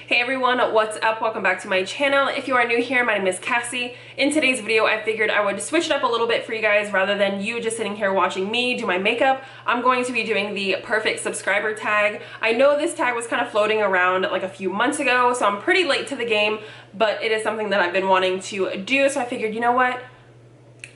Hey everyone, what's up? Welcome back to my channel. If you are new here, my name is Cassie. In today's video, I figured I would switch it up a little bit for you guys rather than you just sitting here watching me do my makeup. I'm going to be doing the perfect subscriber tag. I know this tag was kind of floating around like a few months ago, so I'm pretty late to the game, but it is something that I've been wanting to do, so I figured, you know what?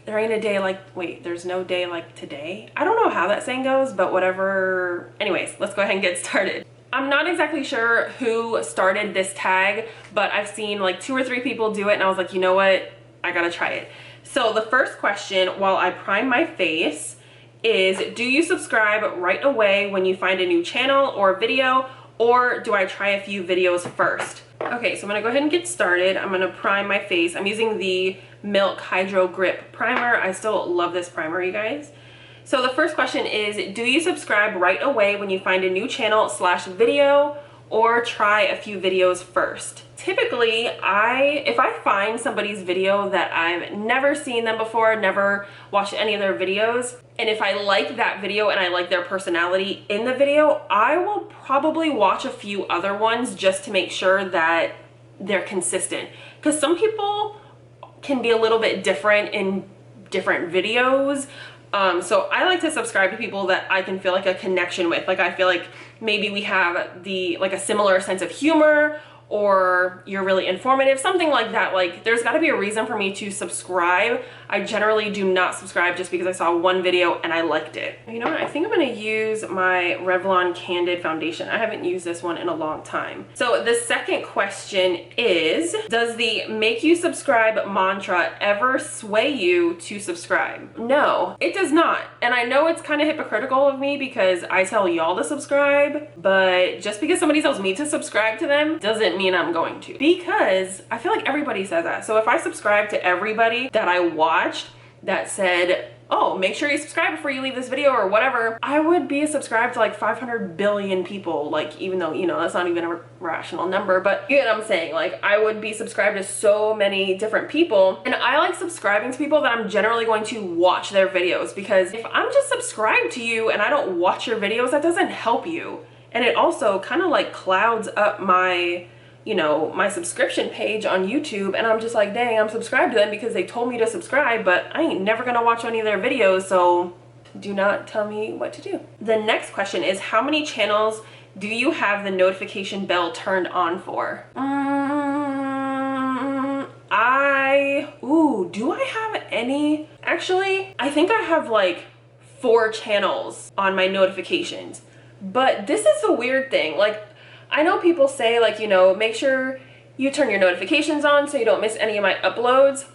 There ain't a day like, wait, there's no day like today? I don't know how that saying goes, but whatever. Anyways, let's go ahead and get started. I'm not exactly sure who started this tag, but I've seen like 2 or 3 people do it and I was like, you know what? I gotta try it. So the first question while I prime my face is, do you subscribe right away when you find a new channel or video, or do I try a few videos first? Okay, so I'm gonna go ahead and get started. I'm gonna prime my face. I'm using the Milk Hydro Grip Primer. I still love this primer, you guys. So the first question is, do you subscribe right away when you find a new channel / video, or try a few videos first? Typically, if I find somebody's video that I've never seen them before, never watched any of their videos, and if I like that video and I like their personality in the video, I will probably watch a few other ones just to make sure that they're consistent. Because some people can be a little bit different in different videos. So I like to subscribe to people that I can feel like a connection with. Like I feel like maybe we have a similar sense of humor, or you're really informative, something like that. Like there's got to be a reason for me to subscribe. I generally do not subscribe just because I saw one video and I liked it. You know what? I think I'm going to use my Revlon Candid foundation. I haven't used this one in a long time. So the second question is, does the make you subscribe mantra ever sway you to subscribe? No, it does not. And I know it's kind of hypocritical of me because I tell y'all to subscribe, but just because somebody tells me to subscribe to them doesn't mean I'm going to, because I feel like everybody says that. So if I subscribe to everybody that I watched that said, oh, make sure you subscribe before you leave this video or whatever, I would be subscribed to like 500 billion people. Like, even though, you know, that's not even a rational number, but you get what I'm saying? Like I would be subscribed to so many different people, and I like subscribing to people that I'm generally going to watch their videos, because if I'm just subscribed to you and I don't watch your videos, that doesn't help you. And it also kind of like clouds up my, you know, my subscription page on YouTube, and I'm just like, dang, I'm subscribed to them because they told me to subscribe, but I ain't never gonna watch any of their videos, so do not tell me what to do. The next question is, how many channels do you have the notification bell turned on for? Do I have any? Actually, I think I have like 4 channels on my notifications, but this is a weird thing. Like, I know people say, like, you know, make sure you turn your notifications on so you don't miss any of my uploads.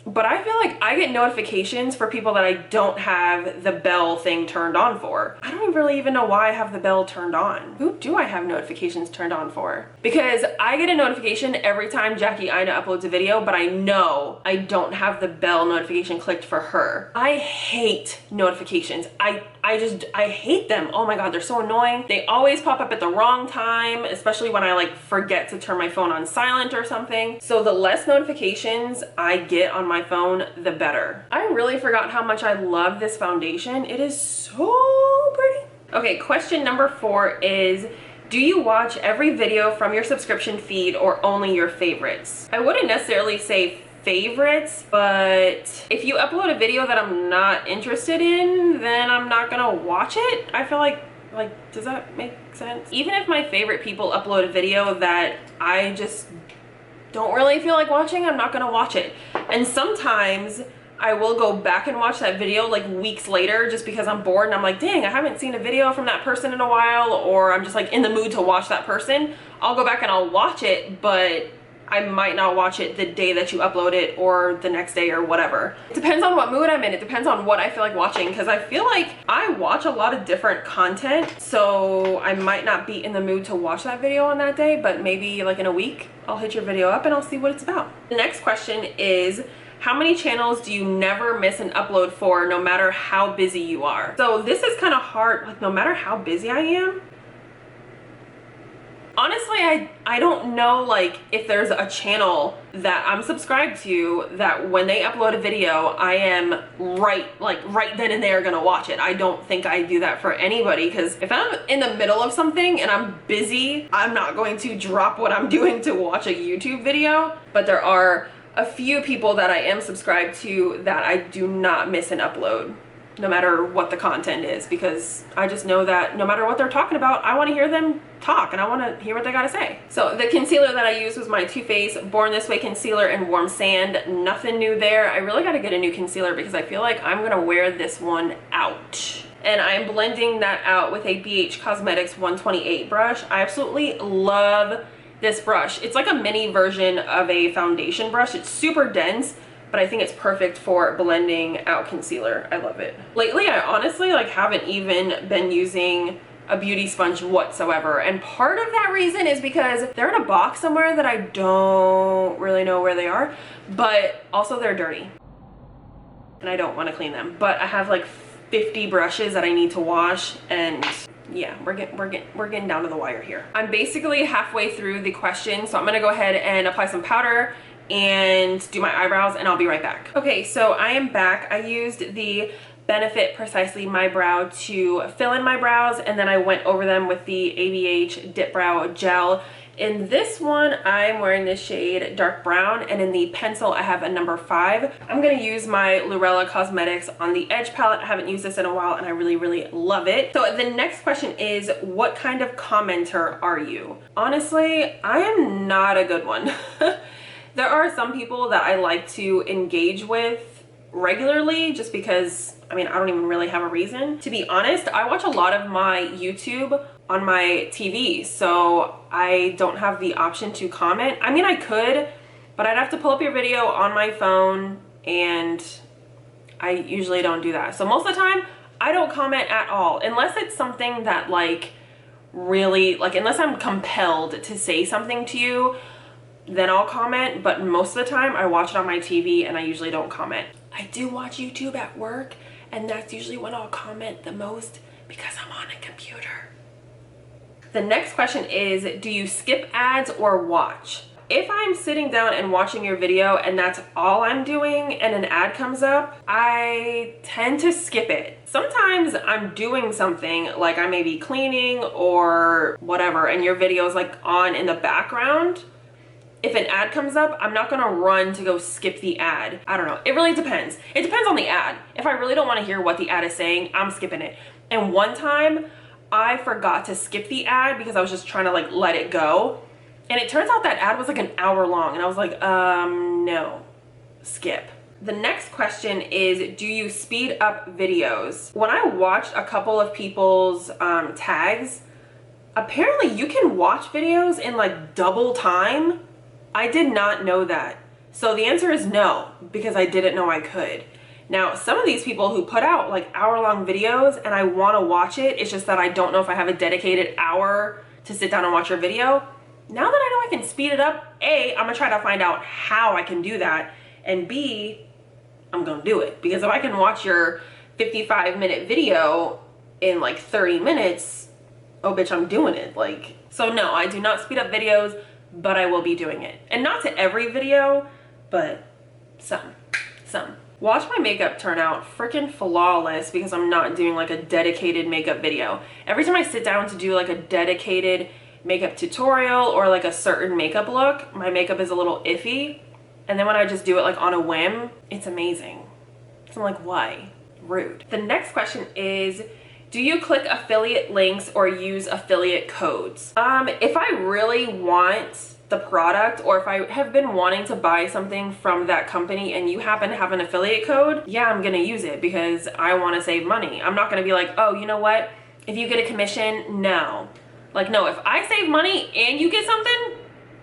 But I feel like I get notifications for people that I don't have the bell thing turned on for. I don't really even know why I have the bell turned on. Who do I have notifications turned on for? Because I get a notification every time Jackie Ina uploads a video, but I know I don't have the bell notification clicked for her. I hate notifications. I hate them. Oh my God, they're so annoying. They always pop up at the wrong time, especially when I like forget to turn my phone on silent or something. So the less notifications I get on my phone, the better. I really forgot how much I love this foundation. It is so pretty. Okay, question number 4 is, do you watch every video from your subscription feed or only your favorites? I wouldn't necessarily say favorites, but if you upload a video that I'm not interested in, then I'm not gonna watch it. I feel like, does that make sense? Even if my favorite people upload a video that I just don't really feel like watching, I'm not gonna watch it. And sometimes I will go back and watch that video like weeks later just because I'm bored and I'm like, dang, I haven't seen a video from that person in a while, or I'm just like in the mood to watch that person. I'll go back and I'll watch it, but I might not watch it the day that you upload it or the next day or whatever. It depends on what mood I'm in. It depends on what I feel like watching, because I feel like I watch a lot of different content, so I might not be in the mood to watch that video on that day, but maybe like in a week I'll hit your video up and I'll see what it's about. The next question is, how many channels do you never miss an upload for, no matter how busy you are? So this is kind of hard, like no matter how busy I am. honestly, I don't know like if there's a channel that I'm subscribed to that when they upload a video, I am right then and there gonna watch it. I don't think I do that for anybody, because if I'm in the middle of something and I'm busy, I'm not going to drop what I'm doing to watch a YouTube video. But there are a few people that I am subscribed to that I do not miss an upload, no matter what the content is, because I just know that no matter what they're talking about, I want to hear them talk and I want to hear what they gotta say. So the concealer that I used was my Too Faced Born This Way concealer in Warm Sand. Nothing new there. I really gotta get a new concealer because I feel like I'm gonna wear this one out. And I'm blending that out with a BH Cosmetics 128 brush. I absolutely love this brush. It's like a mini version of a foundation brush. It's super dense, but I think it's perfect for blending out concealer. I love it. Lately, I honestly like haven't even been using a beauty sponge whatsoever. And part of that reason is because they're in a box somewhere that I don't really know where they are, but also they're dirty and I don't want to clean them. But I have like 50 brushes that I need to wash, and yeah, we're getting down to the wire here. I'm basically halfway through the question, so I'm gonna go ahead and apply some powder and do my eyebrows, and I'll be right back. Okay, so I am back. I used the Benefit Precisely My Brow to fill in my brows, and then I went over them with the ABH Dip Brow Gel. In this one, I'm wearing the shade Dark Brown, and in the pencil, I have a number 5. I'm gonna use my Lurella Cosmetics on the Edge palette. I haven't used this in a while, and I really love it. So the next question is, what kind of commenter are you? Honestly, I am not a good one. There are some people that I like to engage with regularly just because, I mean, I don't even really have a reason. To be honest, I watch a lot of my YouTube on my TV, so I don't have the option to comment. I mean, I could, but I'd have to pull up your video on my phone, and I usually don't do that. So most of the time, I don't comment at all, unless it's something that like really, like unless I'm compelled to say something to you, then I'll comment. But most of the time I watch it on my TV and I usually don't comment. I do watch YouTube at work, and that's usually when I'll comment the most because I'm on a computer. The next question is, do you skip ads or watch? If I'm sitting down and watching your video and that's all I'm doing and an ad comes up, I tend to skip it. Sometimes I'm doing something, like I may be cleaning or whatever, and your video is like on in the background. If an ad comes up, I'm not gonna run to go skip the ad. I don't know, it really depends. It depends on the ad. If I really don't wanna hear what the ad is saying, I'm skipping it. And one time, I forgot to skip the ad because I was just trying to like let it go. And it turns out that ad was like an hour long, and I was like, no, skip. The next question is, do you speed up videos? When I watched a couple of people's tags, apparently you can watch videos in like double time. I did not know that. So the answer is no, because I didn't know I could. Now, some of these people who put out like hour-long videos and I want to watch it, it's just that I don't know if I have a dedicated hour to sit down and watch your video. Now that I know I can speed it up, A, I'm gonna try to find out how I can do that, and B, I'm gonna do it. Because if I can watch your 55-minute video in like 30 minutes, oh bitch, I'm doing it. Like, so no, I do not speed up videos, but I will be doing it. And not to every video, but some. Watch my makeup turn out freaking flawless because I'm not doing like a dedicated makeup video. Every time I sit down to do like a dedicated makeup tutorial or like a certain makeup look, my makeup is a little iffy. And then when I just do it like on a whim, it's amazing. So I'm like, why? Rude. The next question is, do you click affiliate links or use affiliate codes? If I really want the product, or if I have been wanting to buy something from that company and you happen to have an affiliate code, yeah, I'm gonna use it because I want to save money. I'm not gonna be like, oh, you know what? If you get a commission, no. Like, no, if I save money and you get something,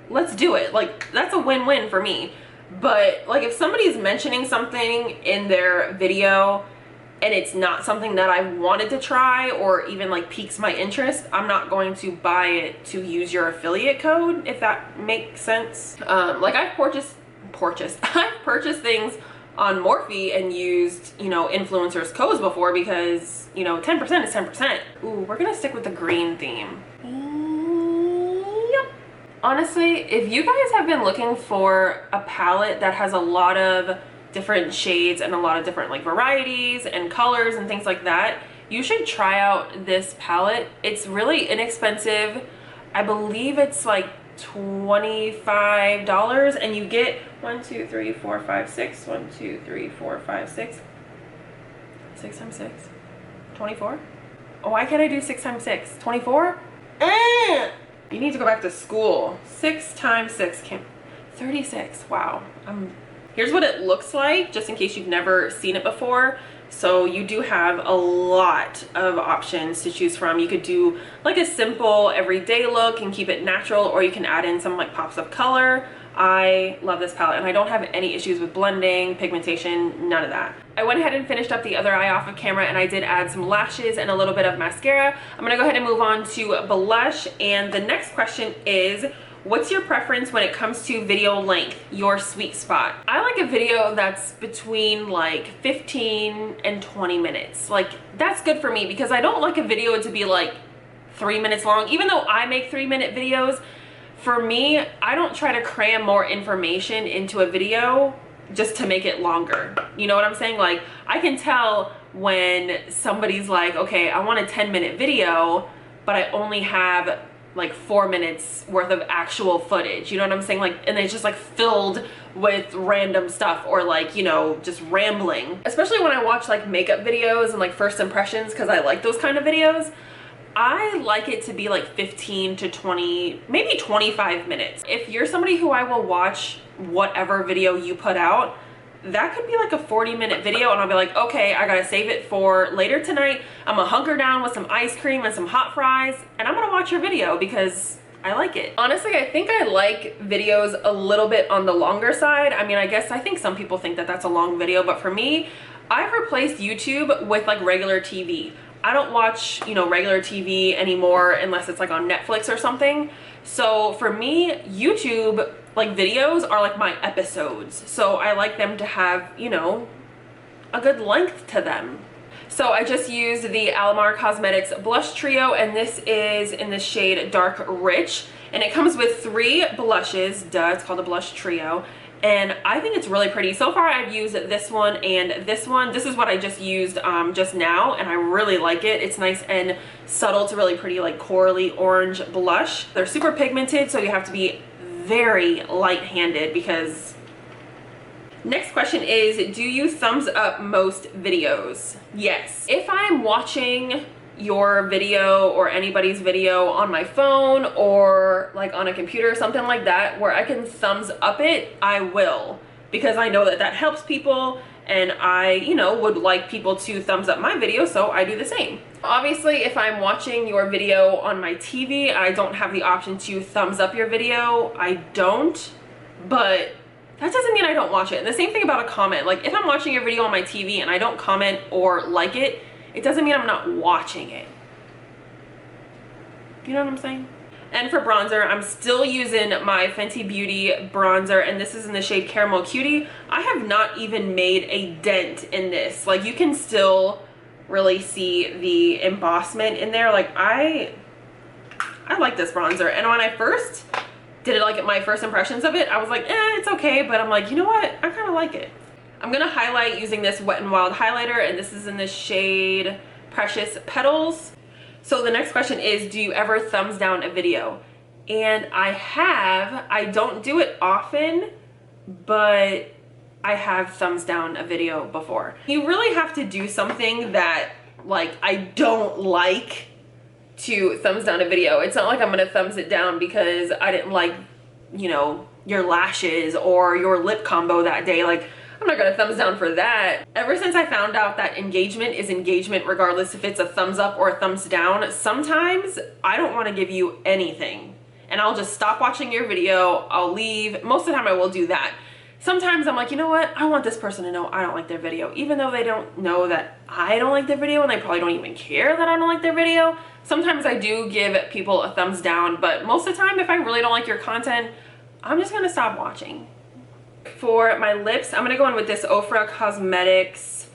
let's do it. Like, that's a win-win for me. But like, if somebody's mentioning something in their video and it's not something that I wanted to try or even like piques my interest, I'm not going to buy it to use your affiliate code, if that makes sense. Like I've purchased things on Morphe and used, you know, influencers codes before because, you know, 10% is 10%. Ooh, we're gonna stick with the green theme. Honestly, if you guys have been looking for a palette that has a lot of different shades and a lot of different like varieties and colors and things like that, you should try out this palette. It's really inexpensive. I believe it's like $25 and you get 1 2 3 4 5 6 1 2 3 4 5 6 6 times 6 24. Oh, why can't I do 6 times 6 24? You need to go back to school. 6 times 6 36. Wow. Here's what it looks like, just in case you've never seen it before. So you do have a lot of options to choose from. You could do like a simple everyday look and keep it natural, or you can add in some like pops of color. I love this palette and I don't have any issues with blending, pigmentation, none of that. I went ahead and finished up the other eye off of camera and I did add some lashes and a little bit of mascara. I'm gonna go ahead and move on to blush, and the next question is, what's your preference when it comes to video length, your sweet spot? I like a video that's between like 15 and 20 minutes. Like that's good for me because I don't like a video to be like 3 minutes long. Even though I make 3-minute videos, for me, I don't try to cram more information into a video just to make it longer. You know what I'm saying? Like I can tell when somebody's like, okay, I want a 10-minute video, but I only have like 4 minutes worth of actual footage. You know what I'm saying? Like, and it's just like filled with random stuff or like, you know, just rambling. Especially when I watch like makeup videos and like first impressions, because I like those kind of videos. I like it to be like 15 to 20, maybe 25 minutes. If you're somebody who I will watch whatever video you put out, that could be like a 40-minute video and I'll be like, okay, I gotta save it for later tonight. I'm gonna hunker down with some ice cream and some hot fries and I'm gonna watch your video because I like it. Honestly, I think I like videos a little bit on the longer side. I mean, I think some people think that that's a long video, but for me, I've replaced YouTube with like regular TV. I don't watch, you know, regular TV anymore unless it's like on Netflix or something. So for me, YouTube like videos are like my episodes. So I like them to have, you know, a good length to them. So I just used the Alamar Cosmetics Blush Trio, and this is in the shade Dark Rich. And it comes with 3 blushes. Duh, it's called a Blush Trio. And I think it's really pretty. So far I've used this one and this one. This is what I just used just now, and I really like it. It's nice and subtle. It's a really pretty like corally orange blush. They're super pigmented, so you have to be very light-handed because... Next question is, do you thumbs up most videos? Yes. If I'm watching your video or anybody's video on my phone or like on a computer or something like that where I can thumbs up it, I will, because I know that that helps people and I, you know, would like people to thumbs up my video, so I do the same. Obviously, if I'm watching your video on my TV, I don't have the option to thumbs up your video. I don't, but that doesn't mean I don't watch it. And the same thing about a comment. Like if I'm watching your video on my TV and I don't comment or like it, it doesn't mean I'm not watching it. You know what I'm saying? And for bronzer, I'm still using my Fenty Beauty bronzer, and this is in the shade Caramel Cutie. I have not even made a dent in this. Like you can still really see the embossment in there. Like I like this bronzer, and when I first did it, like my first impressions of it, I was like, it's okay, but I'm like, you know what? I kind of like it. I'm gonna highlight using this Wet n Wild highlighter, and this is in the shade Precious Petals. So the next question is, do you ever thumbs down a video? And I have. I don't do it often, but I have thumbs down a video before. You really have to do something that like I don't like to thumbs down a video. It's not like I'm gonna thumbs it down because I didn't like, you know, your lashes or your lip combo that day. Like I'm not gonna thumbs down for that. Ever since I found out that engagement is engagement regardless if it's a thumbs up or a thumbs down, sometimes I don't want to give you anything and I'll just stop watching your video. I'll leave. Most of the time I will do that. Sometimes I'm like, you know what? I want this person to know I don't like their video, even though they don't know that I don't like their video, and they probably don't even care that I don't like their video. Sometimes I do give people a thumbs down, but most of the time if I really don't like your content, I'm just gonna stop watching. For my lips, I'm gonna go in with this Ofra Cosmetics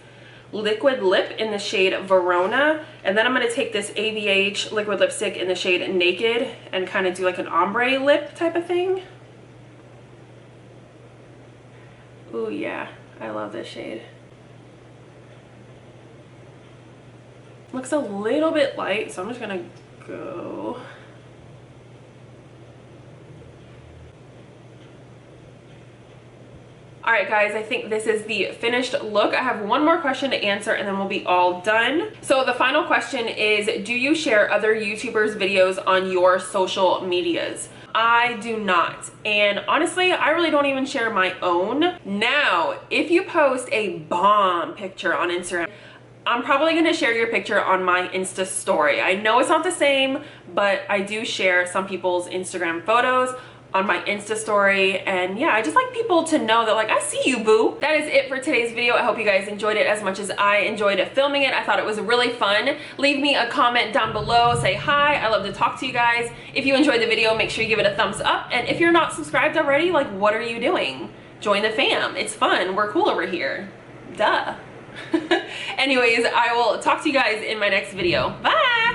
liquid lip in the shade Verona, and then I'm going to take this ABH liquid lipstick in the shade Naked and kind of do like an ombre lip type of thing. Ooh, yeah, I love this shade. Looks a little bit light, so I'm just gonna go. All right, guys, I think this is the finished look. I have one more question to answer and then we'll be all done. So the final question is, do you share other YouTubers' videos on your social medias? I do not, and honestly I really don't even share my own. Now if you post a bomb picture on Instagram, I'm probably going to share your picture on my Insta story. I know it's not the same, but I do share some people's Instagram photos on my Insta story, and yeah, I just like people to know that like I see you, boo. That is it for today's video. I hope you guys enjoyed it as much as I enjoyed filming it. I thought it was really fun. Leave me a comment down below, say hi. I love to talk to you guys. If you enjoyed the video, make sure you give it a thumbs up, and if you're not subscribed already, like what are you doing? Join the fam. It's fun. We're cool over here. Duh. Anyways, I will talk to you guys in my next video. Bye.